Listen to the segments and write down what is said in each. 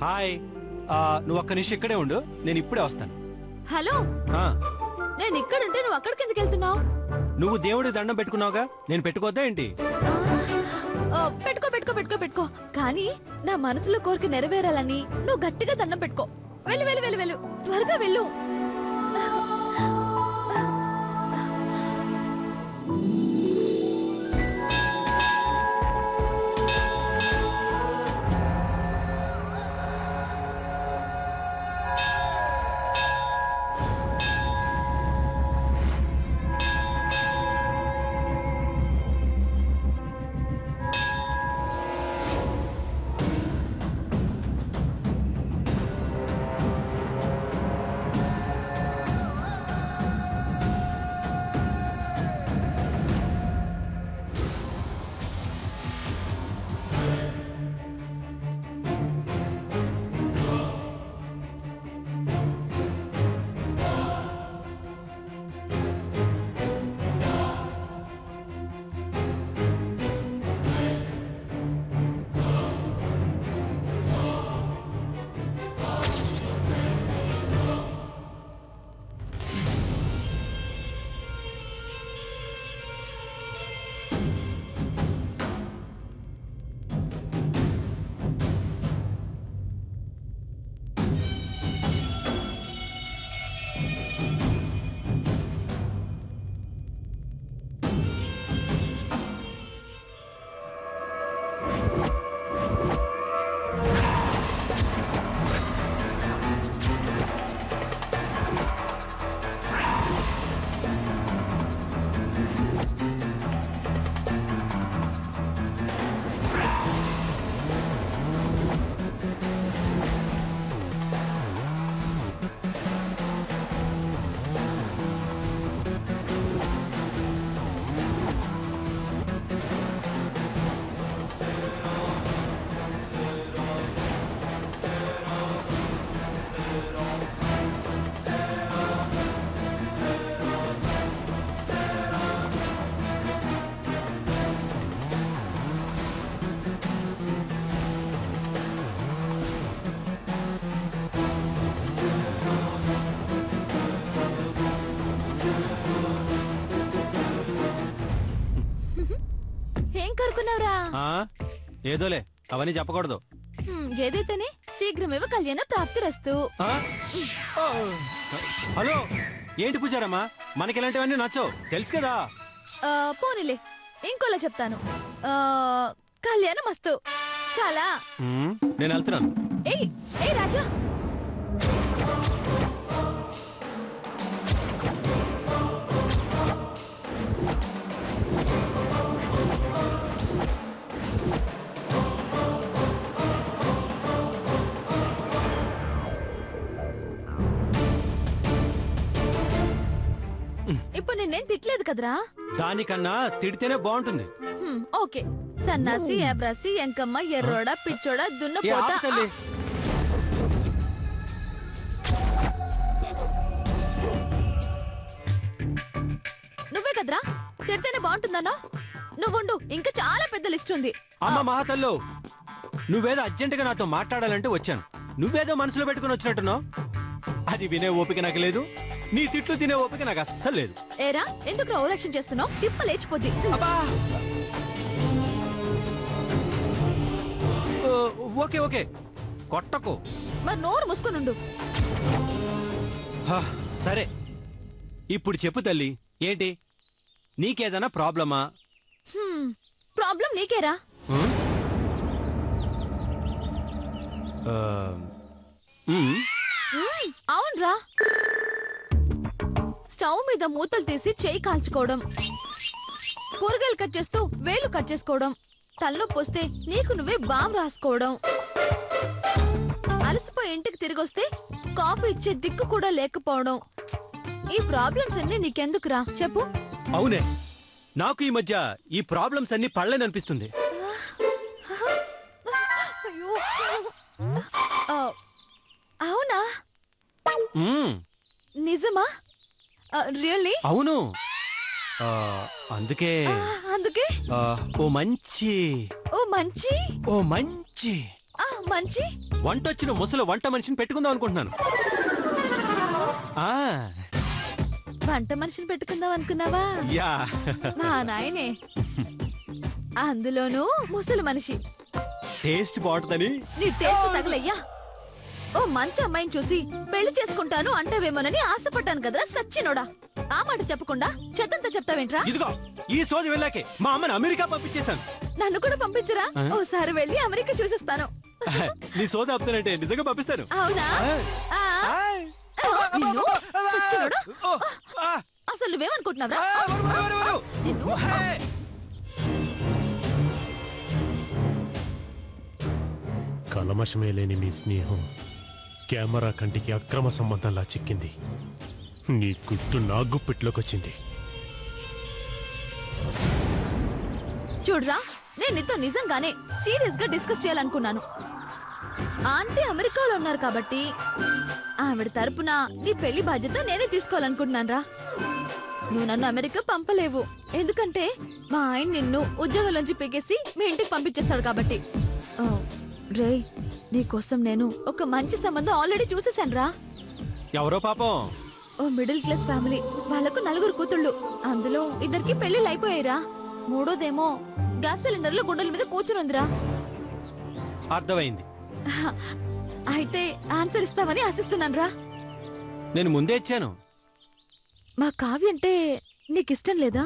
Hi. నువ్వు ఒక్క నిమిషం ఇక్కడే ఉండు, నేను ఇప్పుడే వస్తాను. హలో, నేను ఇక్కడుంటే నువ్వు అక్కడికి ఎందుకు వెళ్తున్నావు? నువ్వు దేవుడికి దండం పెట్టుకున్నావుగా, నేను పెట్టుకోద్దా ఏంటి? పెట్టుకో పెట్టుకో పెట్టుకో పెట్టుకో, కానీ నా మనసులో కోరిక నెరవేరాలని నువ్వు గట్టిగా దండం పెట్టుకో. వెళ్ళు వెళ్ళు వెళ్ళు వెళ్ళు, త్వరగా వెళ్ళు. ఏం కరుకున్నావురా? ఏదోలే, అవన్నీ చెప్పకూడదు. ఏదైతేనే శీఘ్రమేవ కళ్యాణ ప్రాప్తిరస్తు. హలో, ఏంటి పూజారమ్మా, మనకి ఇలాంటివన్నీ నచ్చవు తెలుసు కదా. పోనీలే, ఇంకోలా చెప్తాను. కళ్యాణం మస్తు. చాలా. నేను వెళ్తున్నాను. ఏయ్ ఏయ్ రాజా, ఇప్పుడు నిన్నేం తిట్టలేదు కదరా? దానికన్నా తిడితేనే బాగుంటుంది. ఓకే, సన్నాసి, ఏబ్రాసి, ఎంకమ్మ, ఎర్రోడా, పిచ్చోడా, దున్నపోతా. నువ్వే కదరా తిడితేనే బాగుంటుందన్నా? నువ్వుండు, ఇంకా చాలా పెద్ద లిస్ట్ ఉంది. అమ్మ మహాతల్లో, నువ్వేదో అర్జెంటుగా నాతో మాట్లాడాలంటే వచ్చాను. నువ్వేదో మనసులో పెట్టుకుని వచ్చినట్టున్నావు. అది వినే ఓపిక నాకు లేదు, నీ తిట్లు తినే ఓపిక నాకు అస్సలు లేదు. ఏరా, ఎందుకు ఓవరాక్షన్ చేస్తున్నావు? తిప్ప లేచిపోద్ది. Okay okay, కొట్టకు. మరి నోరు మూసుకొనుండు. సరే, ఇప్పుడు చెప్పు తల్లి, ఏంటి నీకేదైనా ప్రాబ్లమా? ప్రాబ్లం నీకేరా. అవునరా, స్టవ్ మీద మూతలు తీసి చేయి కాల్చుకోవడం, కూరగాయలు కట్ చేస్తూ వేలు కట్ చేసుకోవడం, తలనొప్పి వస్తే నీకు నువ్వే బామ్ రాసుకోవడం, అలసిపోయి ఇంటికి తిరిగొస్తే కాఫీ ఇచ్చే దిక్కు కూడా లేకపోవడం. ఈ ప్రాబ్లమ్స్ అన్ని నీకెందుకురా చెప్పు? అవునే, నాకు ఈ మధ్య ఈ ప్రాబ్లమ్స్ అన్ని పడలేననిపిస్తుంది. అవునా? నిజమా? రియల్లీ? అవును. అందుకే అందుకే ఓ మంచి ఓ మంచి ఓ మంచి మంచి వంటొచ్చిన ముసలి వంట మనిషిని పెట్టుకుందాం అనుకుంటున్నాను. ఆ, వంట మనిషిని పెట్టుకుందాం అనుకున్నావా? యా. మా నాయనే, అందులోనూ ముసలి మనిషి. టేస్ట్ బాగుంటుందని. నీ టేస్ట్ తగలయ్యా. ఓ మంచి అమ్మాయిని చూసి పెళ్లి చేసుకుంటాను అంటావేమోనని ఆశపడ్డాను కదరా సచ్చినోడా. ఆ మాట చెప్పకుండా చెత్తంతా చెప్తావేంట్రా? ఇదిగో ఈ సోది వెళ్ళాకే మా అమ్మని అమెరికా పంపించేశాను. నన్ను కూడా పంపించరా? ఓసారి వెళ్ళి అమెరికా చూసిస్తాను. నీ సోది ఆపుతానంటే నిజంగా పంపిస్తాను. అవునా? ఆ, నిన్ను సచ్చినోడా. అసలు నువ్వేమనుకుంటున్నావురా? నిన్ను కలమషమే లేని మీ స్నేహం కెమెరా కంటికి అక్రమ సంబంధంలా చిక్కింది. నీ గుట్టు నా గుప్పిట్లోకి వచ్చింది. చూడరా, నేను నీతో నిజంగానే సీరియస్ గా డిస్కస్ చేయాలనుకున్నాను. ఆంటీ అమెరికాలో ఉన్నారు కాబట్టి ఆవిడ తరపున నీ పెళ్లి బాధ్యత నేనే తీసుకోవాలనుకుంటున్నాను రా. నువ్వు నన్ను అమెరికా పంపలేవు, ఎందుకంటే మా ఆయన నిన్ను ఉద్యోగంలోంచి పీకేసి మీ ఇంటికి పంపించేస్తాడు కాబట్టి. రే, నీకోసం నేను ఒక మంచి సంబంధం ఆల్రెడీ చూసేశాను రా. ఎవరో పాపం. ఓ మిడిల్ క్లాస్ ఫ్యామిలీ, వాళ్ళకు 4 కూతుళ్ళు. అందులో 2కి పెళ్లిళ్ళు అయిపోయాయిరా. మూడోదేమో గ్యాస్ సిలిండర్లు గుండెల మీద కూర్చునుందిరా. అర్థమైంది. అయితే ఆన్సర్ ఇస్తావని ఆశిస్తున్నాను రా. నేను ముందే ఇచ్చాను. మా కావ్య అంటే నీకిష్టం లేదా?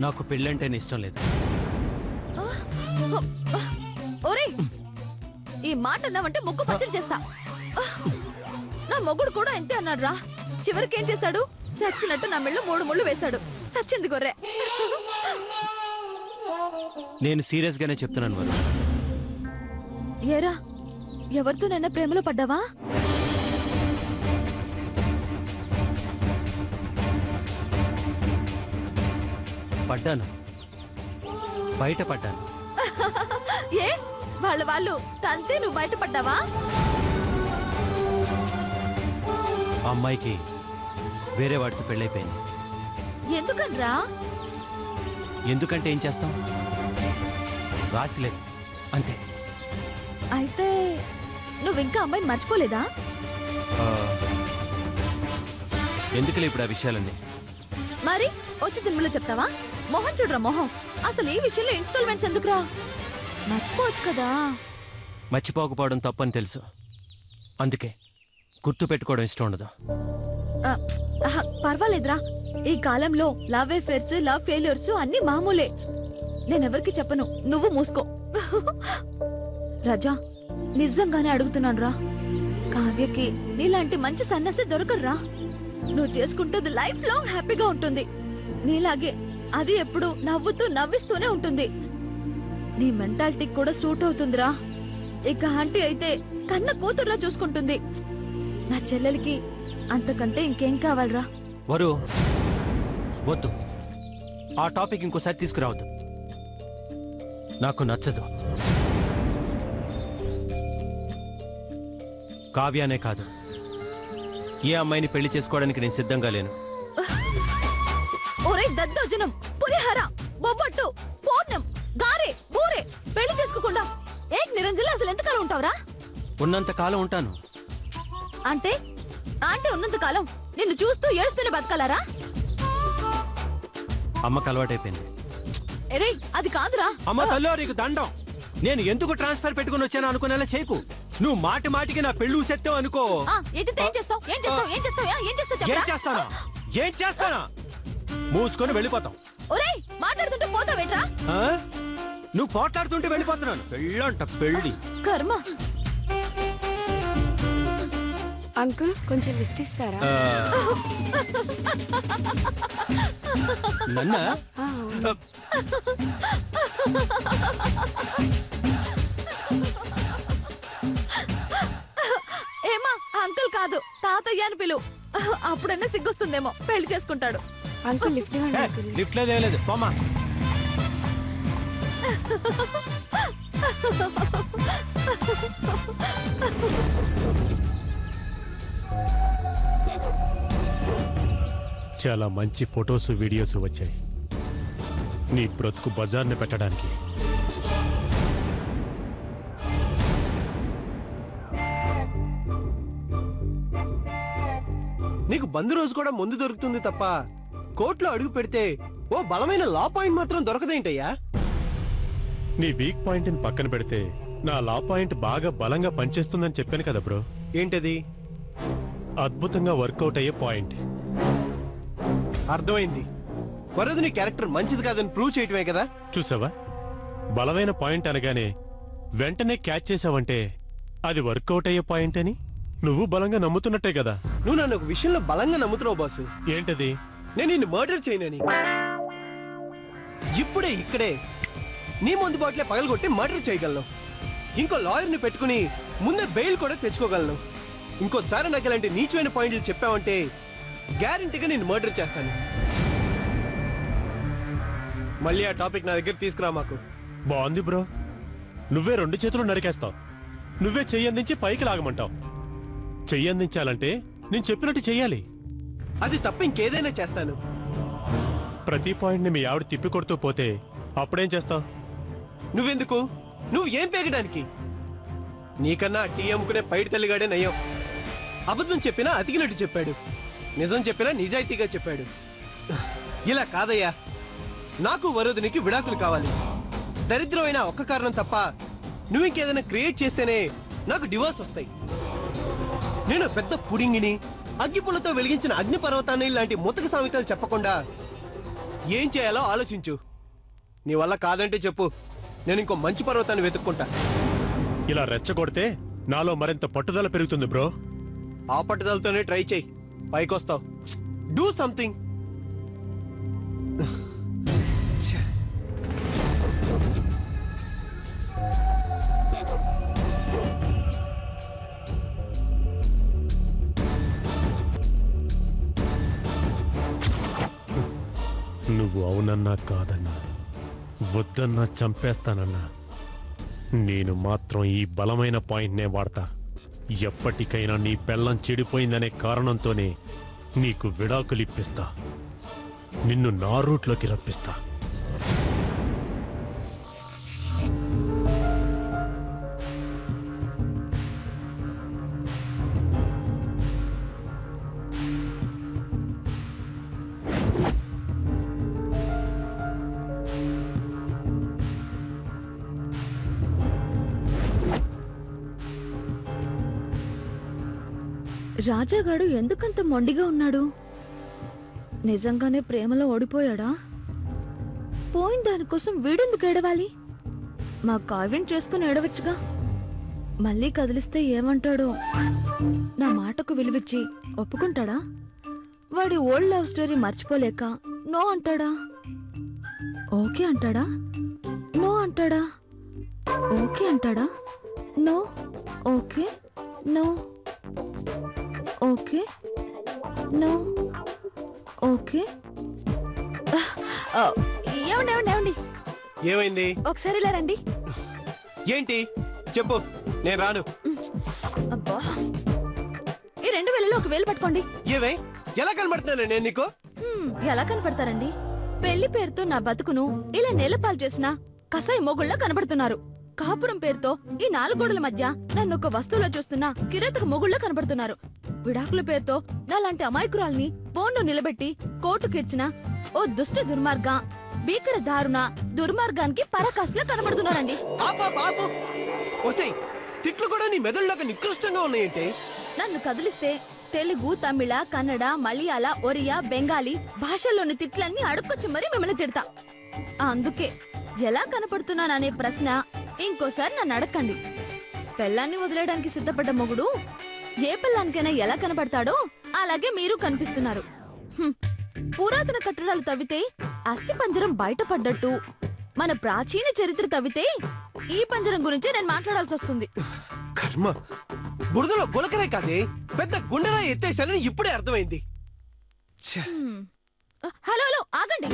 నాకు పెళ్ళంటేనే ఇష్టం లేదు. ఒరే, ఈ మాట అన్నావంటే ముక్కు పచ్చడి చేస్తా. నా మొగుడు కూడా అంతే అన్నాడు రా. చివరికి ఏం చేశాడు? చచ్చినట్టు నా మెళ్ళు 3 ముళ్ళు వేశాడు. సచ్చింది గొర్రె. నేను సీరియస్ గానే చెప్తున్నాను వరు. ఏరా, ఎవరితోనైనా ప్రేమలో పడ్డావా? పడ్డాను, బయట పడ్డాను. ఏ, వాళ్ళు తంతే నువ్వు బయటపడ్డావా? ఆ అమ్మాయికి వేరే వాడితో పెళ్ళైపోయింది. ఎందుకనరా? ఎందుకంటే ఏం చేస్తాం, రాసిలేదు అంతే. అయితే నువ్వింకా అమ్మాయిని మర్చిపోలేదా? ఆ, ఎందుకులే ఇప్పుడు ఆ విషయాలన్నీ. మరి వచ్చే సినిమాలో చెప్తావా? మొహం చూడరా మొహం. అసలు ఈ విషయంలో ఇన్స్టాల్మెంట్స్ ఎందుకురా? మర్చిపోవచ్చు కదా. మర్చిపోకపోవడం తప్పని తెలుసు, అందుకే గుర్తు పెట్టుకోవడం ఇష్టం ఉండదు. పర్వాలేదురా, ఈ కాలంలో లవ్ అఫేర్స్, లవ్ ఫెయిల్యూర్స్ అన్ని మామూలే. నేనెవరికి చెప్పను, నువ్వు మూసుకో. రాజా, నిజంగానే అడుగుతున్నాను రా. కావ్యకి నీలాంటి మంచి సన్యాసి దొరకరురా. నువ్వు చేసుకుంటే లైఫ్ లాంగ్ హ్యాపీగా ఉంటుంది. నీలాగే అది ఎప్పుడు నవ్వుతూ నవ్విస్తూనే ఉంటుంది. నీ మెంటాలిటీకి కూడా సూట్ అవుతుందిరా. ఇక ఆంటీ అయితే కన్న కూతుర్లా చూసుకుంటుంది. నా చెల్లెలికి అంతకంటే ఇంకేం కావాలరా? వరు, వద్దు, ఆ టాపిక్ ఇంకోసారి తీసుకురావద్దు. నాకు నచ్చదు. కావ్యానే కాదు, ఏ అమ్మాయిని పెళ్లి చేసుకోవడానికి నేను సిద్ధంగా లేను. ఒరే దద్దోజనం, పులిహోర, బొబ్బట్టు, పూర్ణం, గారె, బూరె పెళ్లి చేసుకోకుండా ఏక్ నిరంజన్ అసలు ఎంతకాలం ఉంటావురా? ఉన్నంత కాలం ఉంటాను. అంటే ఉన్నంత కాలం నిన్ను చూస్తూ ఏడుస్తూనే బతకాలరా? అమ్మకు అలవాటైపోయింది. ఎరే, అది కాదురా. అమ్మ తల్లో, నీకు దండం. నేను ఎందుకు ట్రాన్స్ఫర్ పెట్టుకుని వచ్చాను అనుకునేలా చేయకు. నువ్వు మాటి మాటికి నా పెళ్ళు సెత్తావు అనుకో. ఎత్తితే ఏం చేస్తావు? ఏం చేస్తావు? ఏం చేస్తానా? మూసుకొని వెళ్ళిపోతాం. ఒరే, మాట్లాడుతుంటే పోతావేట్రా? నువ్వు పోట్లాడుతుంటే వెళ్ళిపోతున్నాను. పెళ్ళంట పెళ్ళి కర్మ. అంకుల్, కొంచెం లిఫ్ట్ ఇస్తారా? నన్నా? ఏమా, అంకుల్ కాదు తాతయ్య అని పిలువు. అప్పుడన్నా సిగ్గొస్తుందేమో, పెళ్లి చేసుకుంటాడు. అంకుల్ లిఫ్ట్ ఇవ్వండి. లిఫ్ట్ లేదు, పోమా. చాలా మంచి ఫొటోస్ వీడియోస్ వచ్చాయి నీ బ్రతుకు బజార్ని పెట్టడానికి. నీకు బంద్ రోజు కూడా ముందు దొరుకుతుంది తప్ప కోర్టులో అడుగు పెడితే ఓ బలమైన లా పాయింట్ మాత్రం దొరకదేంటయ్యా? నీ వీక్ పాయింట్ని పక్కన పెడితే నా లా పాయింట్ బాగా బలంగా పనిచేస్తుందని చెప్పాను కదా బ్రో. ఏంటది? అద్భుతంగా వర్కౌట్ అయ్యే పాయింట్. అర్థమైంది. వరదు నీ క్యారెక్టర్ మంచిది కాదని ప్రూవ్ చేయటమే కదా. చూసావా, బలమైన పాయింట్ అనగానే వెంటనే క్యాచ్ చేసావంటే అది వర్కౌట్ అయ్యే పాయింట్ అని నువ్వు బలంగా నమ్ముతున్నట్టే కదా. నువ్వు నన్ను ఒక విషయంలో బలంగా నమ్ముతున్నావు బాసు. ఏంటది? నేను నిన్ను మర్డర్ చేయనని. ఇప్పుడే ఇక్కడే నీ ముందు బాట్లే పగలగొట్టి మర్డర్ చేయగలను. ఇంకో లాయర్ని పెట్టుకుని ముందే బెయిల్ కూడా తెచ్చుకోగలను. ఇంకోసారి నాకు ఇలాంటి నీచమైన పాయింట్లు చెప్పావంటే గ్యారంటీగా నేను మర్డర్ చేస్తాను. మళ్ళీ ఆ టాపిక్ నా దగ్గర తీసుకురా మాకు. బాగుంది బ్రో. నువ్వే 2 చేతులు నరికేస్తావు. నువ్వే చెయ్యందించి పైకి లాగమంటావు. చెయ్యందించాలంటే నేను చెప్పినట్టు చెయ్యాలి. అది తప్ప ఇంకేదైనా చేస్తాను. ప్రతి పాయింట్ని మీ ఆవిడ తిప్పి కొడుతూ పోతే అప్పుడేం చేస్తావు? నువ్వెందుకు? నువ్వు ఏం పేగడానికి? నీకన్నా టీ అమ్ముకునే పైడి తల్లిగాడే నయ్యం. అబద్ధం చెప్పినా అతికినట్టు చెప్పాడు, నిజం చెప్పినా నిజాయితీగా చెప్పాడు. ఇలా కాదయ్యా, నాకు వరుదినికి విడాకులు కావాలి. దరిద్రమైన ఒక్క కారణం తప్ప నువ్వు ఇంకేదైనా క్రియేట్ చేస్తేనే నాకు డివోర్స్ వస్తాయి. నేను పెద్ద పుడింగిని, అగ్గిపుల్లతో వెలిగించిన అగ్నిపర్వతాన్ని లాంటి ముతక సామెతలు చెప్పకుండా ఏం చేయాలో ఆలోచించు. నీ వల్ల కాదంటే చెప్పు, నేను ఇంకో మంచి పర్వతాన్ని వెతుక్కుంటా. ఇలా రెచ్చగొడితే నాలో మరింత పట్టుదల పెరుగుతుంది బ్రో. ఆ పట్టుదలతోనే ట్రై చేయి, పైకొస్తావు. Do something. నువ్వు అవునన్నా కాదన్నా వద్దన్నా చంపేస్తానన్నా నేను మాత్రం ఈ బలమైన పాయింట్నే వాడతా. ఎప్పటికైనా నీ పెళ్ళం చెడిపోయిందనే కారణంతోనే నీకు విడాకులు ఇప్పిస్తా. నిన్ను నా రూట్లోకి రప్పిస్తా. రాజాగాడు ఎందుకంత మొండిగా ఉన్నాడు? నిజంగానే ప్రేమలో ఓడిపోయాడా? పోయిన దానికోసం వీడెందుకు ఏడవాలి? మా కావ్యం చేసుకుని ఏడవచ్చుగా. మళ్ళీ కదిలిస్తే ఏమంటాడో? నా మాటకు విలువిచ్చి ఒప్పుకుంటాడా? వాడి ఓల్డ్ లవ్ స్టోరీ మర్చిపోలేక నో అంటాడా? ఓకే అంటాడా? నో అంటాడా? ఓకే అంటాడా? No. Okay. No. Okay. No. Okay. ఏమండి ఏమండి ఏమండి, ఏమైంది? ఒకసారి ఇలా రండి. ఏంటి చెప్పు, నేను రాను. అబ్బా, ఈ 2000లో 1000 పట్టుకోండి. ఏవే, ఎలా కనబడుతున్నాను నేను నీకు? ఎలా కనపడతారండి? పెళ్లి పేరుతో నా బతుకును ఇలా నేలపాలు చేసిన కసాయి మొగుళ్ళ కనబడుతున్నారు. కాపురం పేరుతో ఈ 4 గోడల మధ్య నన్ను ఒక వస్తువులో చూస్తున్న కిరాతక మొగుళ్ళ కనబడుతున్నారు. విడాకుల పేరుతో నాలాంటి అమాయకురాల్ని బోన్లో నిలబెట్టి కోర్టుకిడ్చిన ఓ దుష్ట దుర్మార్గ, భీకర దారుణ దుర్మార్గానికి పరాకాష్లా కనబడుతున్నారండి. తిట్లు కూడా నీ మెదడులాగా నికృష్టంగా ఉన్నాయంటే. నన్ను కదిలిస్తే తెలుగు, తమిళ, కన్నడ, మలయాళ, ఒరియా, బెంగాలీ భాషల్లోని తిట్లన్నీ అడుక్కొచ్చి మరీ మిమ్మల్ని తిడతా. అందుకే ఎలా కనపడుతున్నాననే ప్రశ్న ఇంకోసారి నన్ను అడగండి. పెళ్ళాన్ని వదిలేయడానికి సిద్ధపడ్డ మొగుడు ఏ పెళ్ళానికైనా ఎలా కనపడతాడో అలాగే మీరు కనిపిస్తున్నారు. పురాతన కట్టడాలు తవ్వితే అస్థి పంజరం బయటపడ్డట్టు మన ప్రాచీన చరిత్ర తవ్వితే ఈ పంజరం గురించి నేను మాట్లాడాల్సి వస్తుంది. కర్మ, బురదలో గులకరే కాదే, పెద్ద గుండెలా ఎత్తేసానని ఇప్పుడే అర్థమైంది. హలో హలో, ఆగండి.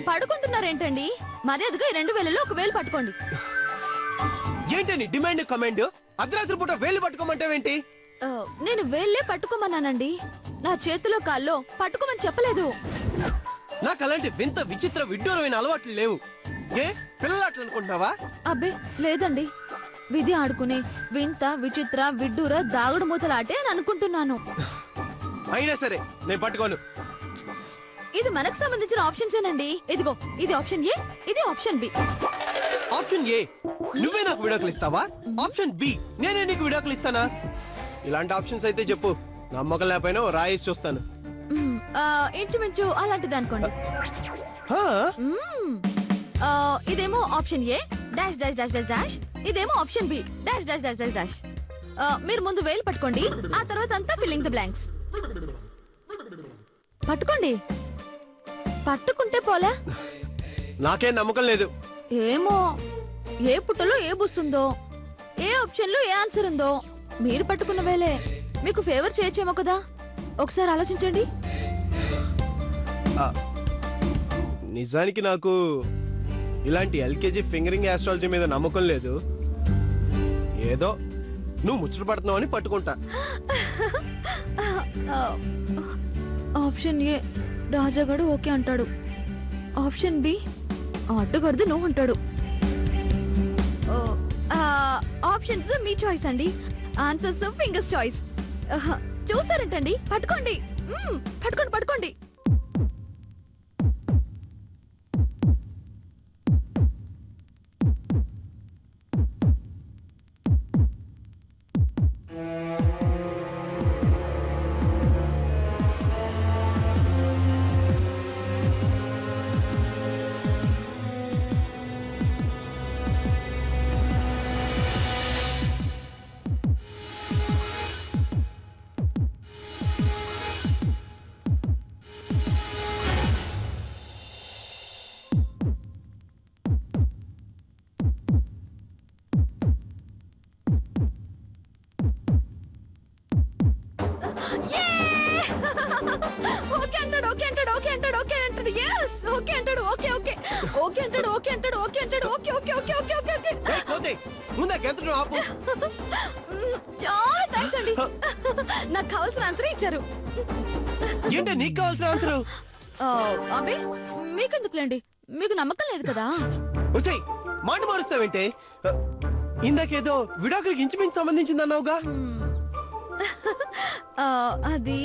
పడుకుంటున్నారేంటండి? మర్యాదగా ఈ 2000లో 1000 పట్టుకోండి. ఏంటి నీ డిమాండ్ కమాండ్? అర్ధరాత్రి పూట వేలు పట్టుకోమంటావేంటి? నేను వేళ్ళే పట్టుకోమన్నానండి. నా చేతిలో కాల్లో పట్టుకోమని చెప్పలేదు. నాకు అలాంటి వింత విచిత్ర విడ్డూరమైన అలవాట్లు లేవు. ఏ పిల్లలాట్లు అనుకుంటున్నావా? అబ్బే లేదండి, విధి ఆడుకునే వింత విచిత్ర విడ్డూర దాగుడు మూతలాటే అని అనుకుంటున్నాను. అయినా సరే నేను పట్టుకోను. ఇది మనకు సంబంధించిన ఆప్షన్స్ ఏనండి. ఇదిగో, ఇది ఆప్షన్ ఏ, ఇది ఆప్షన్ బి. ఆప్షన్ ఏ నువ్వే నాకు విడాకులు ఇస్తావా? ఆప్షన్ బి నేనే నీకు విడాకులు ఇస్తానా? ఇలాంటి ఆప్షన్స్ అయితే చెప్పు, నమ్మకం లేకపోయినా ఓ రాయేసి చూస్తాను. ఇంచుమించు అలాంటిది అనుకోండి. హా? ఇదేమో option A dash dash dash dash dash, ఇదేమో option B dash dash dash dash dash. మీరు ముందు వేలు పట్టుకోండి, ఆ తర్వాత అంతా ఫిల్లింగ్ ద బ్లాంక్స్. పట్టుకోండి. పట్టుకుంటే పోలే. నాకేం నమ్మకం లేదు. ఏమో, ఏ పుట్టలో ఏ బుస్తుందో, ఏ ఆప్షన్ లో ఏ ఆన్సర్ ఉందో. మీరు పట్టుకున్న వేలే మీకు ఫేవర్ చేయొచ్చేమో కదా, ఒకసారి ఆలోచించండి. నిజానికి నాకు ఇలాంటి ఎల్కేజీ ఫింగరింగ్ ఆస్ట్రాలజీ మీద నమ్మకం లేదు. ఏదో నువ్వు ముచ్చట పడుతున్నావు అని పట్టుకుంటా. ఆప్షన్ ఏ రాజాగాడు ఓకే అంటాడు, ఆప్షన్ బి అడ్డుగడుదు నో అంటాడు. ఆప్షన్స్ మీ చాయిస్ అండి, ఆన్సర్స్ ఫింగర్స్ చాయిస్. చూస్తారంటండి, పట్టుకోండి. పట్టుకోండి పట్టుకోండి. ఓకే అంటాడు, ఓకే అంటాడు, ఓకే అంటాడు, ఓకే అంటాడు. yes ఓకే అంటాడు, ఓకే ఓకే ఓకే అంటాడు, ఓకే అంటాడు, ఓకే అంటాడు, okay okay okay okay okay okay. ఏయ్, కోతి, ముందా గెంతడం ఆపు. చాలా థ్యాంక్స్ అండి, నాకు కావాల్సిన ఆన్సర్ ఇచ్చారు. ఏంటి నీకు కావాల్సిన ఆన్సర్? అబ్బే మీకెందుకులేండి, మీకు నమ్మకం లేదు కదా. వచ్చేయ్, మాట మారుస్తావేంటే? ఇందాకేదో విడాకులకి ఇంచుమించు సంబంధించింది అన్నావుగా. అది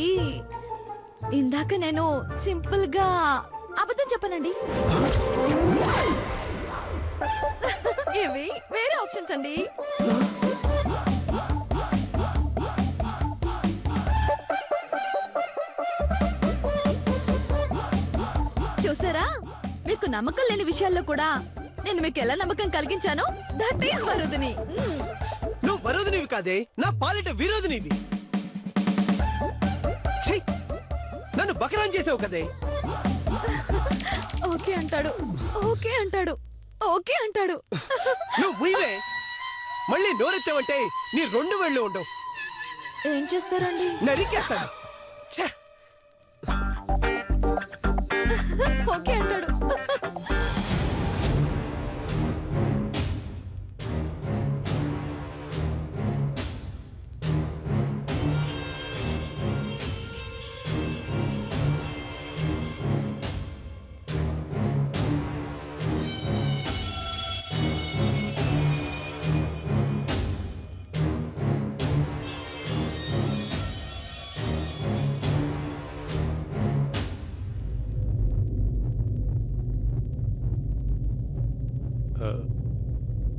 ఇందాక నేను సింపుల్ గా అబద్ధం చెప్పానండి. ఇవి వేరే ఆప్షన్స్ అండి. చూసారా, మీకు నమ్మకం లేని విషయాల్లో కూడా నేను మీకు ఎలా నమ్మకం కలిగించానో, దట్ ఈస్ వరుదిని. నువ్వు వరోధినివి కాదే, నా పాలిట విరోధినివి. ఛీ, నన్ను బకరాన్ చేసావు కదే. ఓకే అంటాడు, ఓకే అంటాడు, ఓకే అంటాడు. నువ్వు ముయ్యవే. మళ్ళీ నోరెత్తావంటే నీ 2 వేళ్ళు ఉండవు. ఏం చేస్తారండి? నరికేస్తాను. ఛే, ఓకే అంటాడు.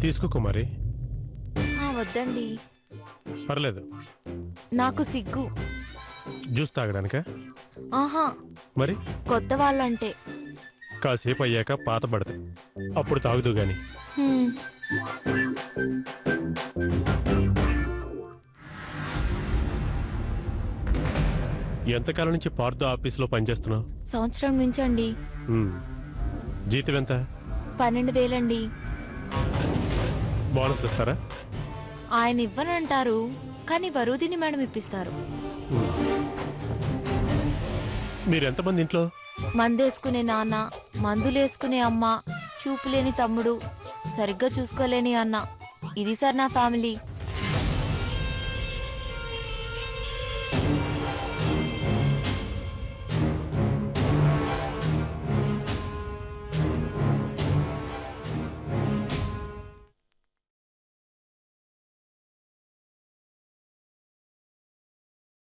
తీసుకో కుమారి, వద్దండి, పర్లేదు. నాకు సిగ్గు. జ్యూస్ తాగడానికా? ఆహా, మరి కొత్త వాళ్ళంటే. కాసేపు అయ్యాక పాత పడతాయి, అప్పుడు తాగుదు గాని. హ్మ్. ఎంతకాలం నుంచి పార్థో ఆఫీసులో పనిచేస్తున్నావు? సంవత్సరం నుంచి అండి. జీతం ఎంత? 12,000 అండి. బోనస్ ఇస్తారా? ఆయన ఇవ్వనంటారు, కానీ వరుదిని మేడం ఇప్పిస్తారు. మీరెంతమంది ఇంట్లో? మందేసుకునే నాన్న, మందులేసుకునే అమ్మ, చూపులేని తమ్ముడు, సరిగ్గా చూసుకోలేని అన్న, ఇది సార్ నా ఫ్యామిలీ.